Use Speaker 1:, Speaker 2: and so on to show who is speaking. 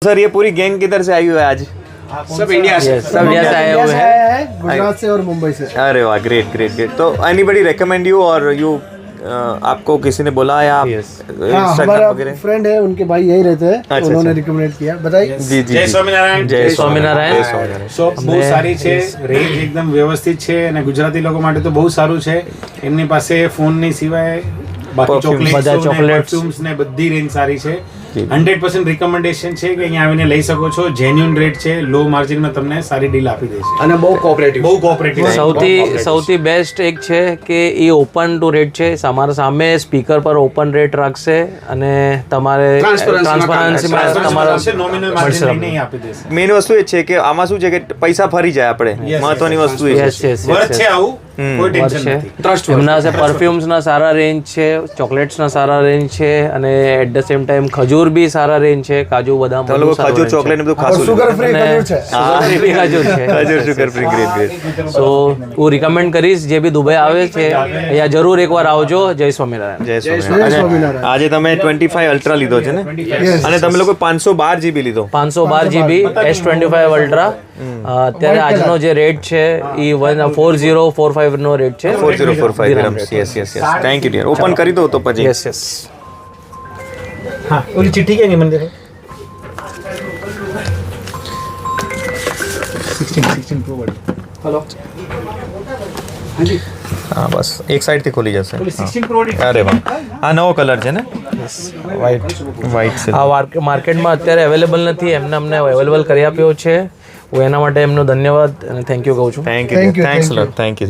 Speaker 1: Sir ये पूरी gang किधर से आई हुई है आज?
Speaker 2: सब इंडिया से
Speaker 3: आए हुए हैं,
Speaker 4: गुजरात से और मुंबई से।
Speaker 1: अरे वाह, ग्रेट ग्रेट ग्रेट। तो एनीबडी रेकमेंड यू और यू आपको किसी ने बोला या
Speaker 4: हाँ,
Speaker 1: इंस्टाग्राम
Speaker 4: हमारा
Speaker 1: वगैरह?
Speaker 4: फ्रेंड है, उनके भाई यहीं रहते हैं,
Speaker 1: अच्छा,
Speaker 4: उन्होंने
Speaker 1: अच्छा।
Speaker 4: रिकमेंड किया। बताइए।
Speaker 1: जी जी
Speaker 2: જય સ્વામિનારાયણ
Speaker 1: જય
Speaker 3: સ્વામિનારાયણ.
Speaker 1: સ્વામિનારાયણ.
Speaker 2: શોપ બહુ સારી છે, રેન્જ એકદમ વ્યવસ્થિત છે અને ગુજરાતી લોકો માટે તો બહુ સારું છે. એમની પાસે ફોનની સિવાય બાકી
Speaker 1: Perfumes,
Speaker 3: બધા
Speaker 2: ચોકલેટ્સ
Speaker 3: chocolates.
Speaker 2: પરફ્યુમ્સ ને બધી રેન્જ સારી છે. 100% રિકમેન્ડેશન છે કે અહીંયા આવીને લઈ શકો છો. જેન્યુઅન રેટ છે, લો માર્જિનમાં તમને સારી ડીલ આપી દેશે
Speaker 5: અને બહુ કોઓપરેટિવ.
Speaker 2: બહુ કોઓપરેટિવ.
Speaker 3: સૌથી બેસ્ટ એક છે કે એ ઓપન ટુ રેટ છે, તમારા સામે સ્પીકર પર ઓપન રેટ રાખશે અને તમારે ટ્રાન્સપરન્સીમાં તમારો
Speaker 2: નોમિનલ માર્જિન લઈને આપી દેશે.
Speaker 1: મેઇન વસ્તુ એ છે કે આમાં શું છે કે પૈસા ફરી જાય આપણે, મહત્વની વસ્તુ એ
Speaker 3: યસ
Speaker 1: છે.
Speaker 3: યસ
Speaker 2: વર્થ છે આવું, કોઈ ટેન્શન
Speaker 3: છે.
Speaker 2: નથી.
Speaker 3: એમના પાસે પરફ્યુમ્સના સારા રેન્જ છે, ચોકલેટ્સના સારા રેન્જ છે અને એટ ધ સેમ ટાઈમ ખજૂર બી સારા રેન્જ છે, કાજુ બદામ
Speaker 1: તમે લોકો ખજૂર ચોકલેટ ને બધું
Speaker 4: और
Speaker 1: ખાસું
Speaker 4: शुगर फ्री खजूर છે।
Speaker 3: ખજૂર છે.
Speaker 1: ખજૂર sugar free. Great great.
Speaker 3: So હું રિકમેન્ડ કરીશ જે બી દુબઈ આવે છે અહીંયા જરૂર એકવાર આવજો. જય સ્વામિનારાયણ.
Speaker 1: જય
Speaker 4: જય
Speaker 1: સ્વામિનારાયણ.
Speaker 4: સ્વામિનારાયણ.
Speaker 1: આજે તમે 25 અલ્ટ્રા લીધો છે ને,
Speaker 4: Yes.
Speaker 1: અને તમે લોકો 512 GB લીધો.
Speaker 3: 512 GB S25 અલ્ટ્રા અત્યારે આજનો જે રેટ છે એ 4045 નો રેટ છે.
Speaker 1: 4045 dirhams. Yes yes yes. Thank you dear. Open કરી દો તો પછી.
Speaker 3: Yes yes.
Speaker 2: હા, ઓલી ચિઠ્ઠી કે નહીં મને દેખો. 16 પ્રો વાળી.
Speaker 5: હલો.
Speaker 1: હા બસ એક સાઈડ થી ખોલી જશે.
Speaker 2: ઓલી 16 પ્રો વાળી.
Speaker 1: અરે વાહ, આ નવો કલર છે ને, વ્હાઈટ છે.
Speaker 3: આ માર્કેટમાં અત્યારે અવેલેબલ નથી, એમને અમને અવેલેબલ કરી આપ્યો છે. હું એના માટે એમનો ધન્યવાદ અને થેન્ક યુ કહું છું.
Speaker 1: Thank you, thanks lot, thank you.